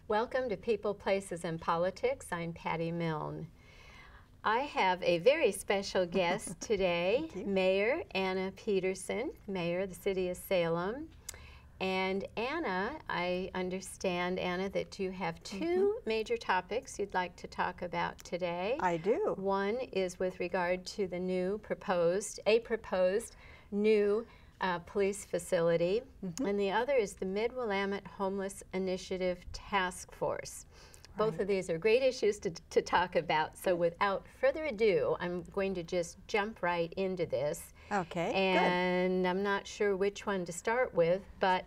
Welcome to People, Places, and Politics. I'm Patty Milne. I have a very special guest today, Mayor Anna Peterson, Mayor of the City of Salem. And Anna, I understand, Anna, that you have two major topics you'd like to talk about today. I do. One is with regard to the proposed new police facility, and the other is the Mid-Willamette Homeless Initiative Task Force. Both of these are great issues to talk about, so without further ado, I'm going to just jump right into this. Okay, and I'm not sure which one to start with, but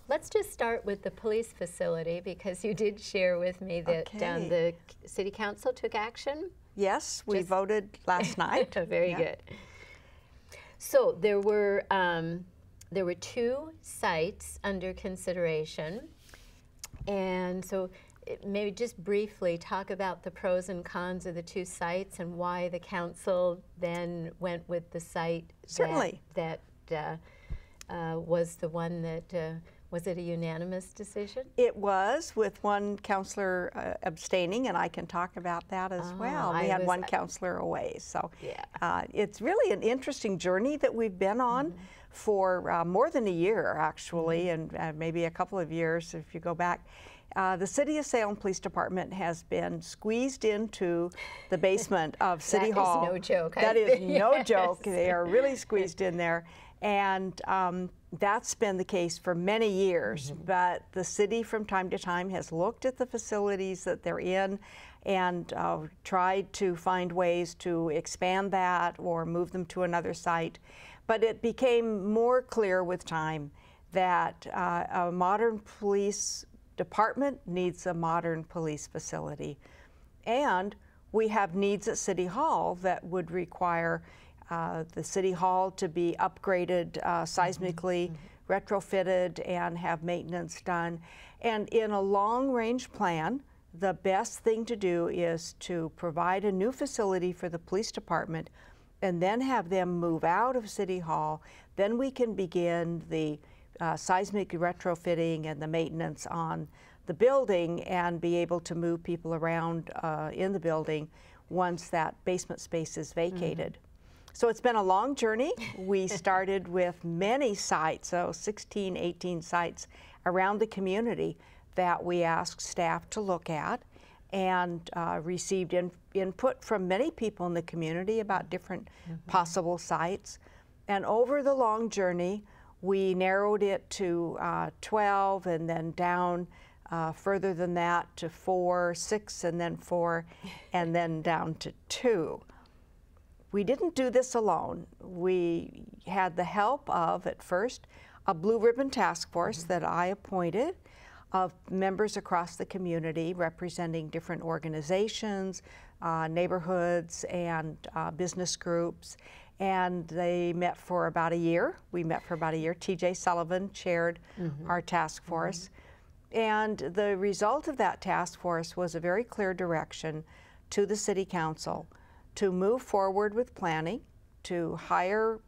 let's just start with the police facility, because you did share with me that the City Council took action. Yes, we voted last night. Very good. So there were two sites under consideration, and so maybe just briefly talk about the pros and cons of the two sites and why the council then went with the site that was the one that was it a unanimous decision? It was, with one counselor abstaining, and I can talk about that as well. We had one counselor away, so it's really an interesting journey that we've been on for more than a year, actually, and maybe a couple of years if you go back. The City of Salem Police Department has been squeezed into the basement of City Hall. That is no joke. That is no joke. They are really squeezed in there. And that's been the case for many years, but the city from time to time has looked at the facilities that they're in and tried to find ways to expand that or move them to another site. But it became more clear with time that a modern police department needs a modern police facility. And we have needs at City Hall that would require the City Hall to be upgraded seismically, retrofitted, and have maintenance done. And in a long-range plan, the best thing to do is to provide a new facility for the police department and then have them move out of City Hall. Then we can begin the seismic retrofitting and the maintenance on the building and be able to move people around in the building once that basement space is vacated. So it's been a long journey. We started with many sites, so 16, 18 sites around the community that we asked staff to look at, and received input from many people in the community about different possible sites. And over the long journey, we narrowed it to 12, and then down further than that to 4, 6, and then 4, and then down to 2. We didn't do this alone. We had the help of, at first, a Blue Ribbon Task Force that I appointed of members across the community representing different organizations, neighborhoods, and business groups. And they met for about a year. We met for about a year. T.J. Sullivan chaired our task force. And the result of that task force was a very clear direction to the City Council to move forward with planning, to hire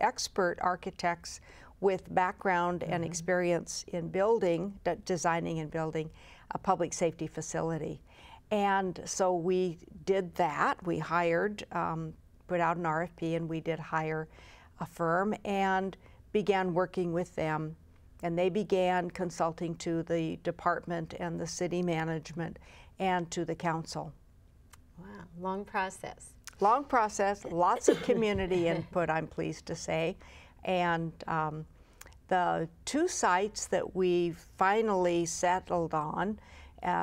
expert architects with background and experience in designing and building a public safety facility. And so we did that. We hired, put out an RFP, and we did hire a firm and began working with them. And they began consulting to the department and the city management and to the council. Wow, long process. Long process, lots of community input, I'm pleased to say. And the two sites that we finally settled on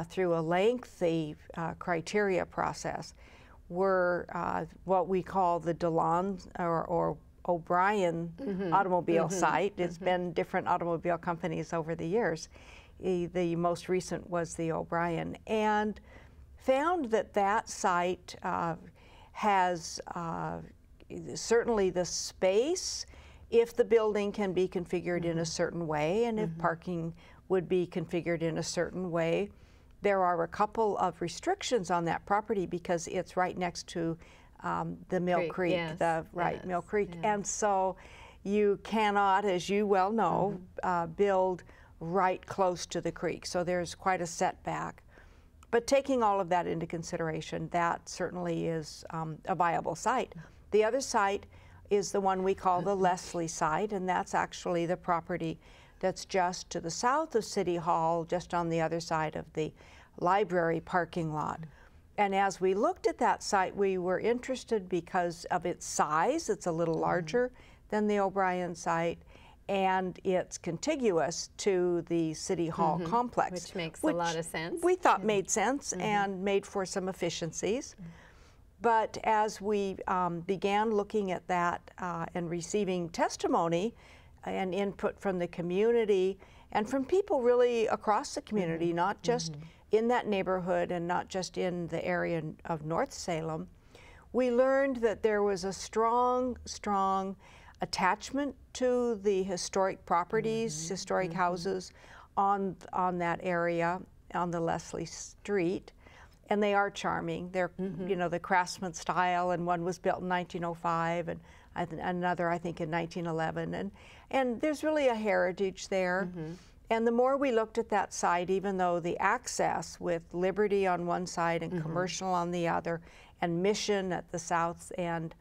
through a lengthy criteria process were what we call the DeLon or O'Brien automobile site. It's been different automobile companies over the years. The most recent was the O'Brien, and found that that site has certainly the space if the building can be configured in a certain way, and if parking would be configured in a certain way. There are a couple of restrictions on that property because it's right next to the Mill Creek, Mill Creek, and so you cannot, as you well know, build right close to the creek, so there's quite a setback. But taking all of that into consideration, that certainly is a viable site. The other site is the one we call the Leslie site, and that's actually the property that's just to the south of City Hall, just on the other side of the library parking lot. And as we looked at that site, we were interested because of its size. It's a little larger than the O'Brien site, and it's contiguous to the City Hall complex. Which makes a lot of sense. We thought made sense and made for some efficiencies. But as we began looking at that and receiving testimony and input from the community and from people really across the community, not just in that neighborhood and not just in the area of North Salem, we learned that there was a strong, strong attachment to the historic properties, historic houses on that area, on the Leslie Street. And they are charming. They're, you know, the craftsman style, and one was built in 1905, and another, I think, in 1911. And there's really a heritage there. And the more we looked at that site, even though the access with Liberty on one side and Commercial on the other, and Mission at the south end,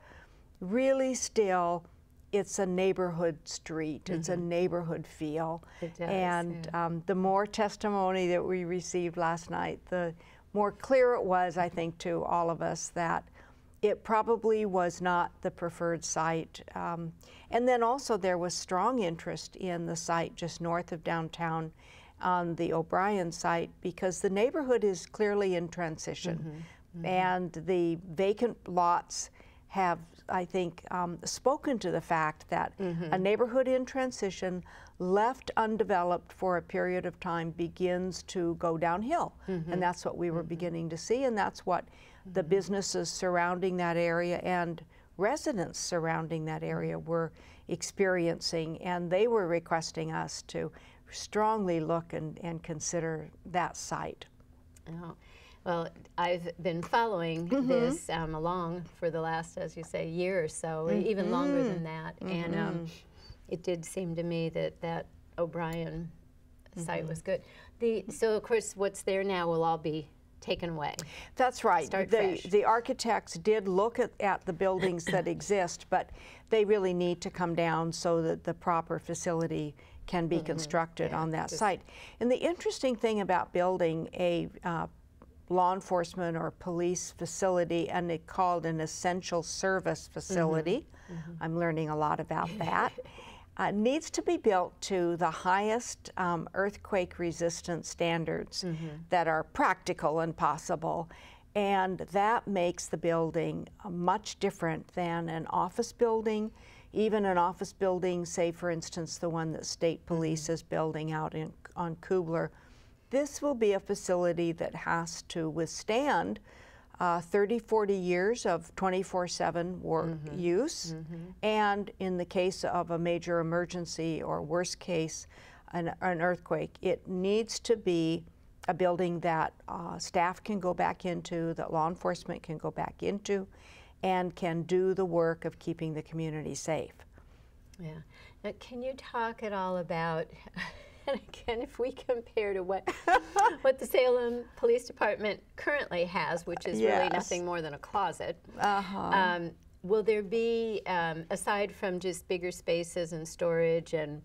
really still, it's a neighborhood street. It's a neighborhood feel. It does, and the more testimony that we received last night, the more clear it was, I think, to all of us that it probably was not the preferred site. And then also there was strong interest in the site just north of downtown on the O'Brien site, because the neighborhood is clearly in transition. And the vacant lots have, I think, spoken to the fact that a neighborhood in transition left undeveloped for a period of time begins to go downhill. And that's what we were beginning to see, and that's what the businesses surrounding that area and residents surrounding that area were experiencing, and they were requesting us to strongly look and consider that site. Oh. Well, I've been following this along for the last, as you say, year or so, even longer than that. And it did seem to me that that O'Brien site was good. So, of course, what's there now will all be taken away. That's right. Start fresh. The architects did look at the buildings that exist, but they really need to come down so that the proper facility can be constructed on that site. And the interesting thing about building a law enforcement or police facility, and they called an essential service facility, I'm learning a lot about that, needs to be built to the highest earthquake resistant standards that are practical and possible. And that makes the building much different than an office building, even an office building, say for instance the one that State Police is building out on Kubler. This will be a facility that has to withstand 30, 40 years of 24/7 work use. And in the case of a major emergency or worst case, an earthquake, it needs to be a building that staff can go back into, that law enforcement can go back into, and can do the work of keeping the community safe. Yeah. Now, can you talk at all about, and again, if we compare to what the Salem Police Department currently has, which is really nothing more than a closet, will there be, aside from just bigger spaces and storage and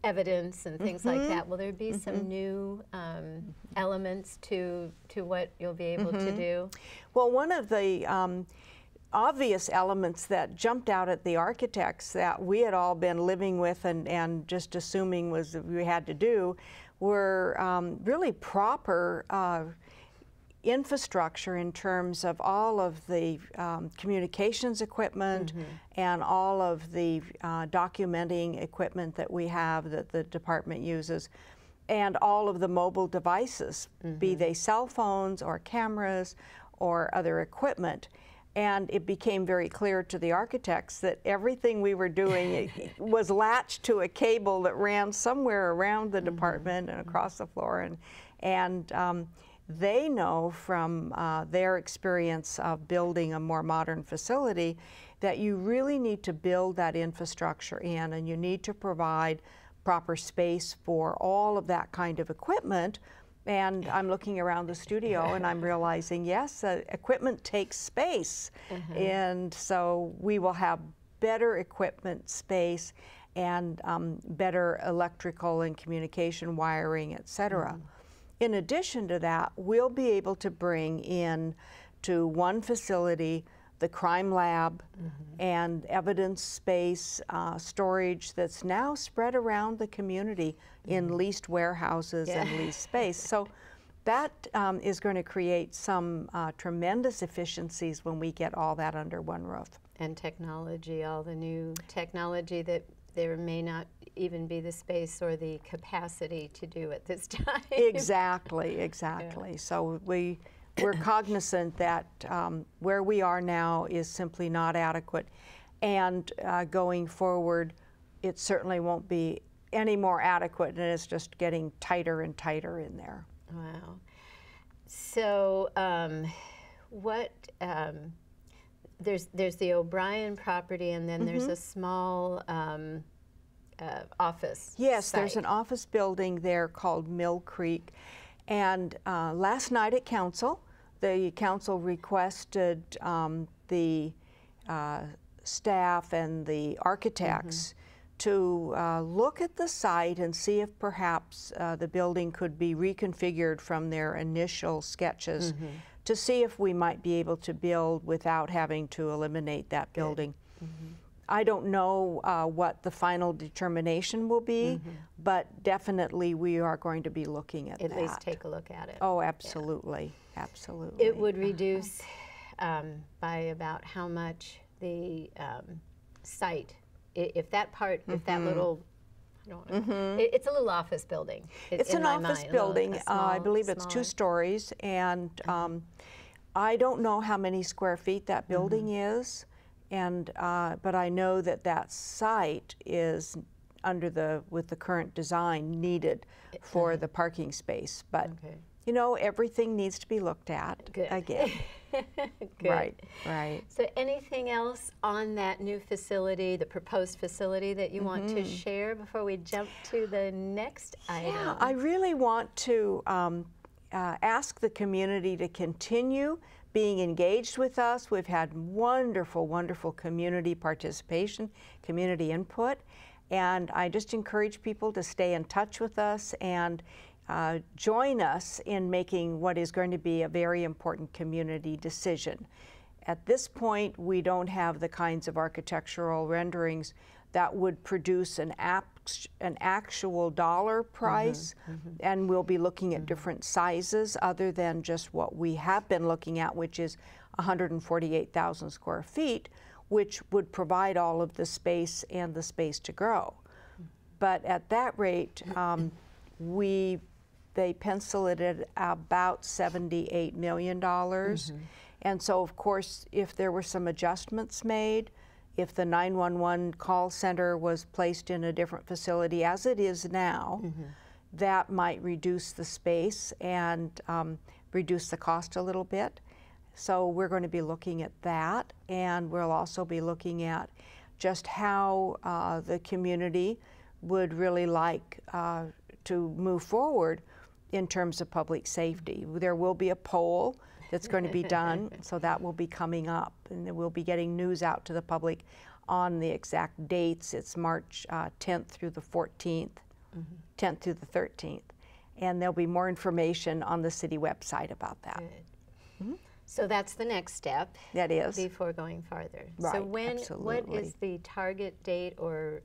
evidence and things like that, will there be some new elements to what you'll be able to do? Well, one of the obvious elements that jumped out at the architects that we had all been living with and just assuming was that we had to do were really proper infrastructure in terms of all of the communications equipment and all of the documenting equipment that we have that the department uses, and all of the mobile devices, be they cell phones or cameras or other equipment. And it became very clear to the architects that everything we were doing was latched to a cable that ran somewhere around the department and across the floor. And they know from their experience of building a more modern facility that you really need to build that infrastructure in, and you need to provide proper space for all of that kind of equipment. And I'm looking around the studio and I'm realizing, yes, equipment takes space. And so we will have better equipment space and better electrical and communication wiring, et cetera. In addition to that, we'll be able to bring in to one facility the crime lab and evidence space storage that's now spread around the community in leased warehouses and leased space. So that is going to create some tremendous efficiencies when we get all that under one roof. And technology, all the new technology that there may not even be the space or the capacity to do at this time. Exactly, exactly. Yeah. So we're cognizant that where we are now is simply not adequate, and going forward, it certainly won't be any more adequate, and it's just getting tighter and tighter in there. Wow. So there's the O'Brien property, and then there's a small office. Yes, site. There's an office building there called Mill Creek. And last night at council, the council requested the staff and the architects to look at the site and see if perhaps the building could be reconfigured from their initial sketches to see if we might be able to build without having to eliminate that building. I don't know what the final determination will be, but definitely we are going to be looking at that. At least take a look at it. Oh, absolutely, absolutely. It would reduce by about how much the site, if that part, if that little, I don't know, it's a little office building. It's an office building. I believe it's 2 stories, and I don't know how many square feet that building is. And but I know that that site is with the current design needed for the parking space. But you know, everything needs to be looked at again. Good. Right. So anything else on that new facility, the proposed facility, that you want to share before we jump to the next item? Yeah, I really want to ask the community to continue being engaged with us. We've had wonderful, wonderful community participation, community input, and I just encourage people to stay in touch with us and join us in making what is going to be a very important community decision. At this point, we don't have the kinds of architectural renderings that would produce an actual dollar price, and we'll be looking at different sizes other than just what we have been looking at, which is 148,000 square feet, which would provide all of the space and the space to grow. But at that rate, they pencil it at about $78 million. And so, of course, if there were some adjustments made, if the 911 call center was placed in a different facility, as it is now, that might reduce the space and reduce the cost a little bit. So we're going to be looking at that, and we'll also be looking at just how the community would really like to move forward in terms of public safety. There will be a poll that's going to be done, so that will be coming up, and we'll be getting news out to the public on the exact dates. It's March 10th through the 14th, 10th through the 13th, and there'll be more information on the city website about that. So that's the next step. That is. Before going farther. Right, so what is the target date, or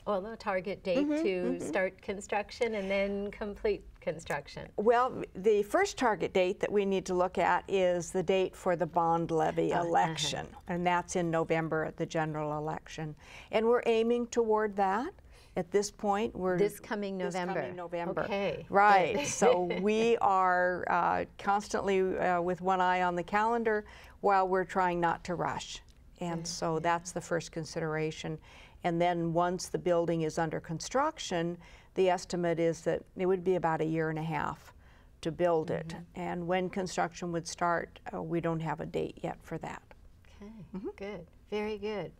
the target date to start construction and then complete construction? Well, the first target date that we need to look at is the date for the bond levy election, and that's in November at the general election. And we're aiming toward that. At this point, we're this coming November. This coming November. Okay. Right. So we are constantly with one eye on the calendar while we're trying not to rush. And so that's the first consideration. And then once the building is under construction, the estimate is that it would be about 1.5 years to build it. And when construction would start, we don't have a date yet for that. Okay, good. Very good.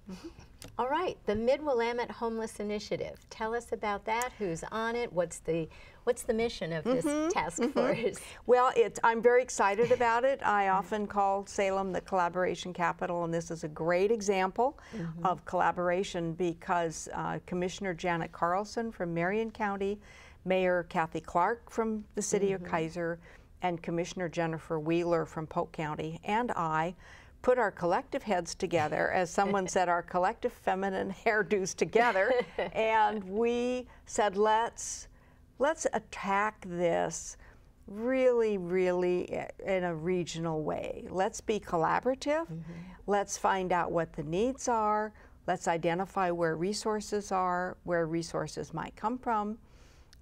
All right, the Mid-Willamette Homeless Initiative. Tell us about that. Who's on it? What's the mission of this task force? Well, I'm very excited about it. I often call Salem the collaboration capital, and this is a great example of collaboration because Commissioner Janet Carlson from Marion County, Mayor Kathy Clark from the city of Kaiser, and Commissioner Jennifer Wheeler from Polk County, and I put our collective heads together, as someone said, our collective feminine hairdos together, and we said, let's attack this really, really in a regional way. Let's be collaborative. Let's find out what the needs are. Let's identify where resources are, where resources might come from,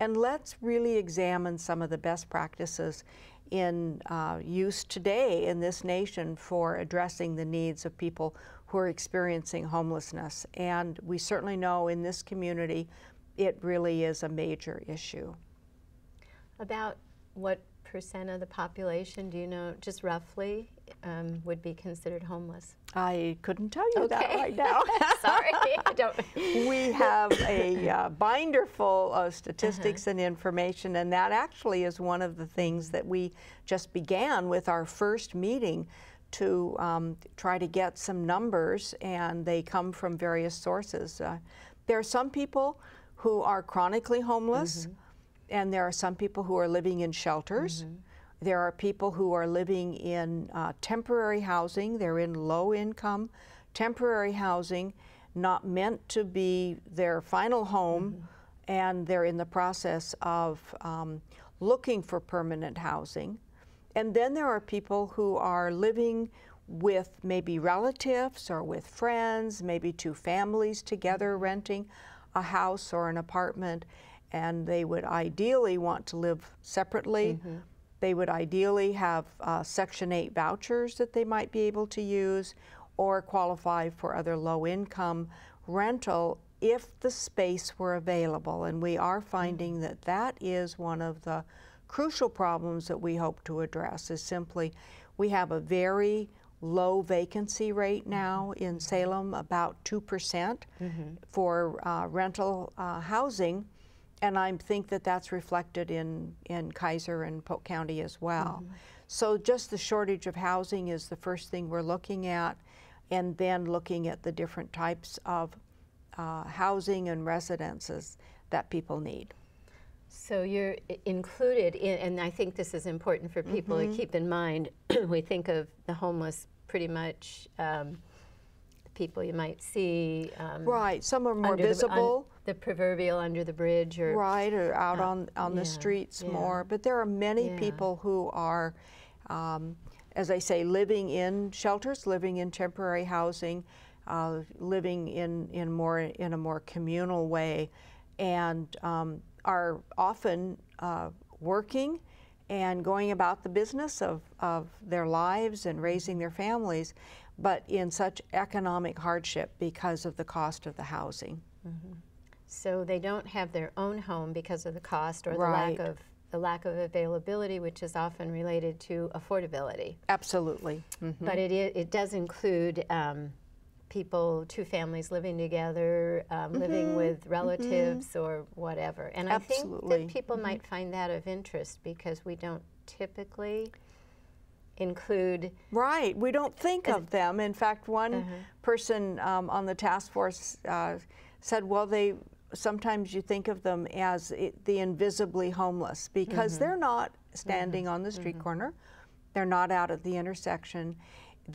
and let's really examine some of the best practices in use today in this nation for addressing the needs of people who are experiencing homelessness. And we certainly know in this community it really is a major issue. About what % of the population, do you know, just roughly, would be considered homeless? I couldn't tell you that right now. Sorry, I don't. We have a binder full of statistics and information, and that actually is one of the things that we just began with our first meeting to try to get some numbers, and they come from various sources. There are some people who are chronically homeless, and there are some people who are living in shelters. There are people who are living in temporary housing. They're in low income, temporary housing, not meant to be their final home, and they're in the process of looking for permanent housing. And then there are people who are living with maybe relatives or with friends, maybe two families together renting a house or an apartment, and they would ideally want to live separately. They would ideally have Section 8 vouchers that they might be able to use or qualify for other low-income rental if the space were available. And we are finding that that is one of the crucial problems that we hope to address, is simply we have a very low vacancy rate now in Salem, about 2% for rental housing. And I think that that's reflected in Kaiser and Polk County as well. So just the shortage of housing is the first thing we're looking at, and then looking at the different types of housing and residences that people need. So you're included in, and I think this is important for people to keep in mind, we think of the homeless pretty much people you might see. Right, some are more visible. The proverbial under the bridge, or or out on the streets more. But there are many people who are, as I say, living in shelters, living in temporary housing, living in a more communal way, and are often working and going about the business of their lives and raising their families, but in such economic hardship because of the cost of the housing. So they don't have their own home because of the cost or the lack of availability, which is often related to affordability. Absolutely. But it does include people, two families living together, living with relatives or whatever. And I think that people might find that of interest because we don't typically include. Right, we don't think of them. In fact, one person on the task force said, well, sometimes you think of them as the invisibly homeless because they're not standing on the street corner. They're not out at the intersection.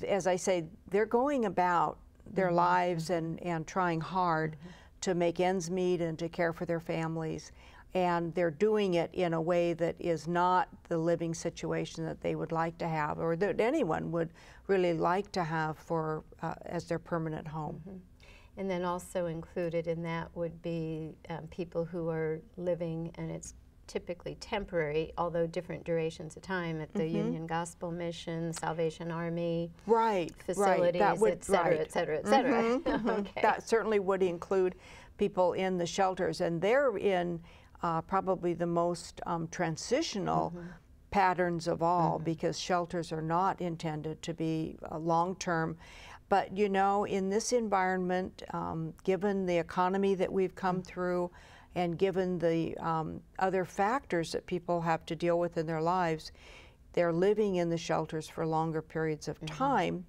As I say, they're going about their lives and trying hard to make ends meet and to care for their families. And they're doing it in a way that is not the living situation that they would like to have, or that anyone would really like to have for as their permanent home. And then also included in that would be people who are living, and it's typically temporary, although different durations of time, at the Union Gospel Mission, Salvation Army facilities, et cetera, et cetera, et cetera. That certainly would include people in the shelters, and they're in probably the most transitional patterns of all, because shelters are not intended to be long-term. But you know, in this environment, given the economy that we've come through, and given the other factors that people have to deal with in their lives, they're living in the shelters for longer periods of time.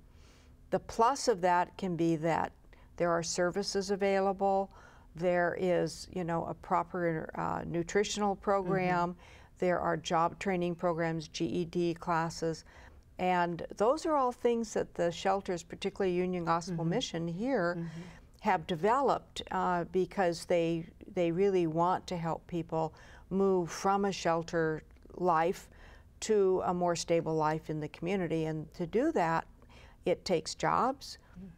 The plus of that can be that there are services available. There is, you know, a proper nutritional program. There are job training programs, GED classes. And those are all things that the shelters, particularly Union Gospel Mission here, have developed because they really want to help people move from a shelter life to a more stable life in the community. And to do that, it takes jobs,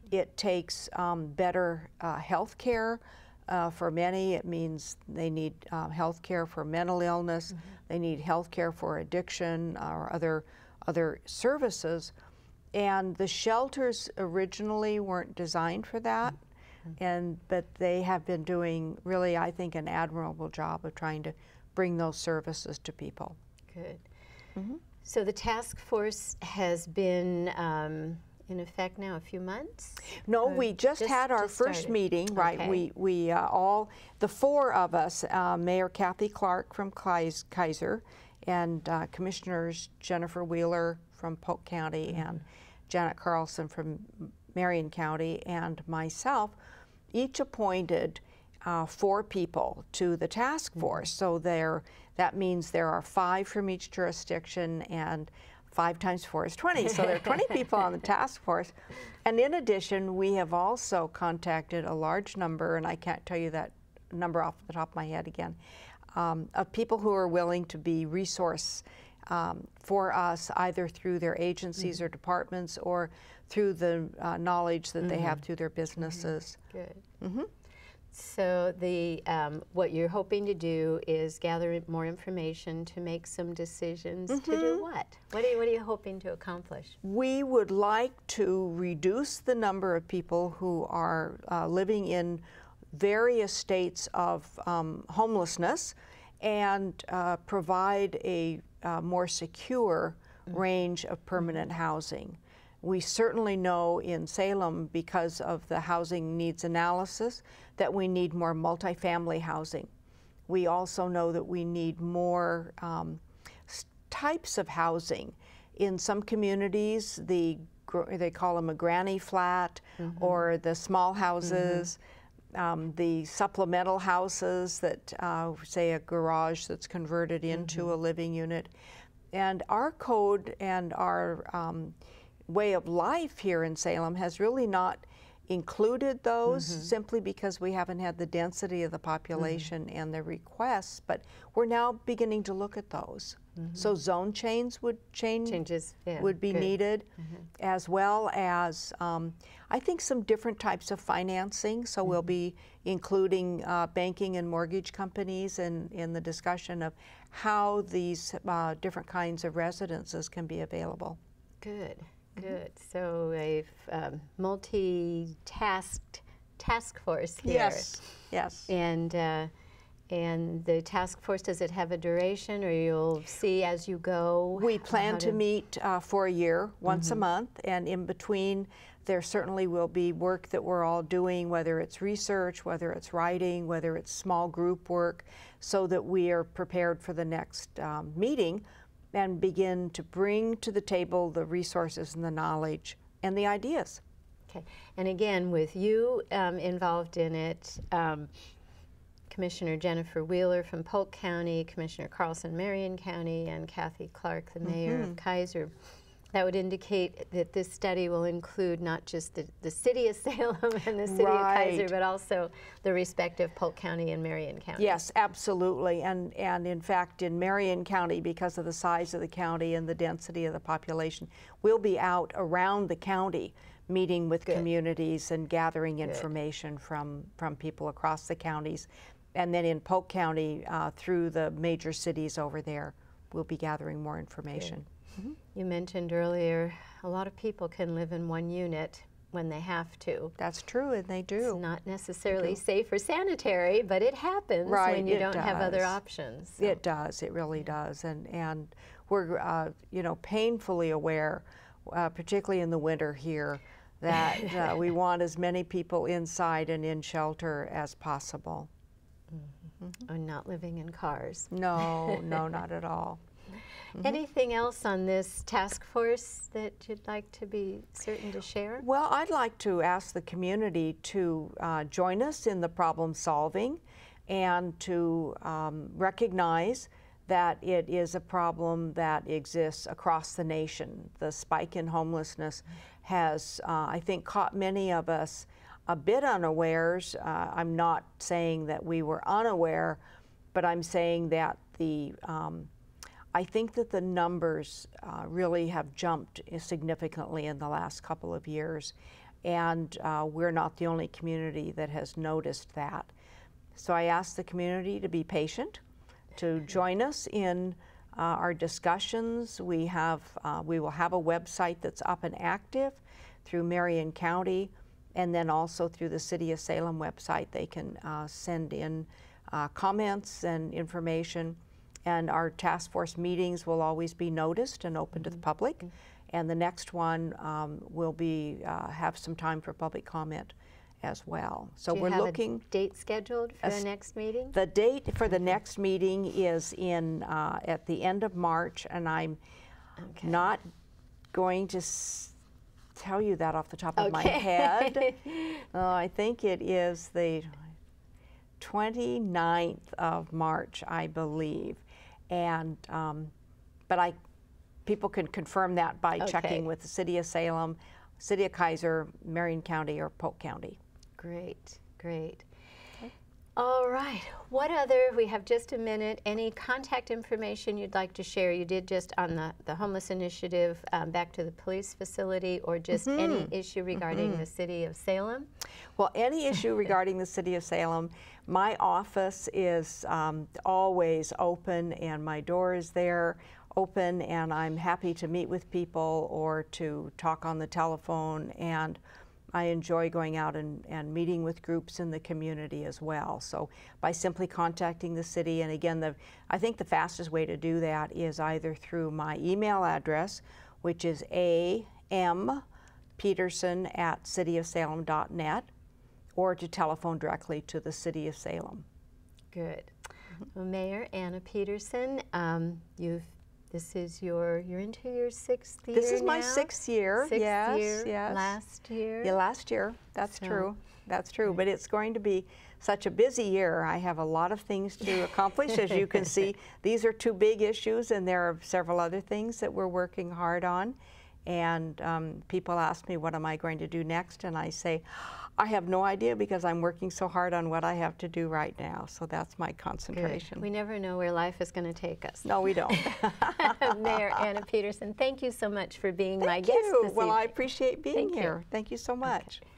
it takes better health care. For many, it means they need health care for mental illness, they need health care for addiction or other services. And the shelters originally weren't designed for that, but they have been doing really, I think, an admirable job of trying to bring those services to people. Good. So the task force has been in effect now a few months? No, we just had our first meeting, right? Okay. We all, the four of us, Mayor Kathy Clark from Kaiser, and Commissioners Jennifer Wheeler from Polk County and Janet Carlson from Marion County, and myself, each appointed 4 people to the task force. So that means there are 5 from each jurisdiction, and 5 times 4 is 20. So there are 20 people on the task force. And in addition, we have also contacted a large number, and I can't tell you that number off the top of my head again, of people who are willing to be resource for us, either through their agencies or departments, or through the knowledge that they have through their businesses. Good. So what you're hoping to do is gather more information to make some decisions to do what? What are you hoping to accomplish? We would like to reduce the number of people who are living in various states of homelessness and provide a more secure range of permanent housing. We certainly know in Salem, because of the housing needs analysis, that we need more multifamily housing. We also know that we need more types of housing. In some communities, they call them a granny flat, or the small houses, the supplemental houses that, say, a garage that's converted into a living unit. And our code and our way of life here in Salem has really not included those, simply because we haven't had the density of the population and the requests, but we're now beginning to look at those. So zone changes would be needed, as well as I think some different types of financing. So we'll be including banking and mortgage companies in the discussion of how these different kinds of residences can be available. Good. Good. So a multi-tasked task force here. Yes. Yes. And the task force, does it have a duration, or you'll see as you go? We plan to meet for a year, once a month, and in between there certainly will be work that we're all doing, whether it's research, whether it's writing, whether it's small group work, so that we are prepared for the next meeting and begin to bring to the table the resources and the knowledge and the ideas. Okay, and again, with you involved in it, Commissioner Jennifer Wheeler from Polk County, Commissioner Carlson, Marion County, and Kathy Clark, the mayor of Kaiser, that would indicate that this study will include not just the city of Salem and the city of Kaiser, but also the respective Polk County and Marion County. Yes, absolutely. And in fact, in Marion County, because of the size of the county and the density of the population, we'll be out around the county meeting with communities and gathering information from people across the counties. And then in Polk County, through the major cities over there, we'll be gathering more information. You mentioned earlier, a lot of people can live in one unit when they have to. That's true, and they do. It's not necessarily safe or sanitary, but it happens when you don't have other options. So. It does, it really does, and we're you know, painfully aware, particularly in the winter here, that we want as many people inside and in shelter as possible. Or not living in cars. No, no, not at all. Anything else on this task force that you'd like to be certain to share? Well, I'd like to ask the community to join us in the problem solving and to recognize that it is a problem that exists across the nation. The spike in homelessness has, I think, caught many of us a bit unawares. I'm not saying that we were unaware, but I'm saying that I think that the numbers really have jumped significantly in the last couple of years, and we're not the only community that has noticed that. So I ask the community to be patient, to join us in our discussions. We will have a website that's up and active through Marion County, and then also through the City of Salem website. They can send in comments and information. And our task force meetings will always be noticed and open to the public. And the next one will be have some time for public comment as well. So we're looking. A date scheduled for the next meeting? The date for the next meeting is in at the end of March, and I'm not going to tell you that off the top of my head. I think it is the 29th of March, I believe. And but people can confirm that by checking with the City of Salem, City of Kaiser, Marion County, or Polk County. Great, great. All right, what other, we have just a minute, any contact information you'd like to share? You did just on the homeless initiative, back to the police facility, or just any issue regarding the City of Salem? Well, any issue regarding the City of Salem, my office is always open, and my door is there open, and I'm happy to meet with people or to talk on the telephone, and I enjoy going out and meeting with groups in the community as well. So by simply contacting the city, and again, I think the fastest way to do that is either through my email address, which is ampeterson@cityofsalem.net, or to telephone directly to the City of Salem. Good. Well, Mayor Anna Peterson, you're into your 6th year. This is my now? 6th year. Sixth Yes. Last year. Yeah, last year. That's true. That's true. But it's going to be such a busy year. I have a lot of things to accomplish. As you can see, these are 2 big issues, and there are several other things that we're working hard on. And people ask me, what am I going to do next? And I say, I have no idea, because I'm working so hard on what I have to do right now. So that's my concentration. Good. We never know where life is going to take us. No, we don't. Mayor Anna Peterson, thank you so much for being my guest this evening. Well, I appreciate being here. Thank you so much. Okay.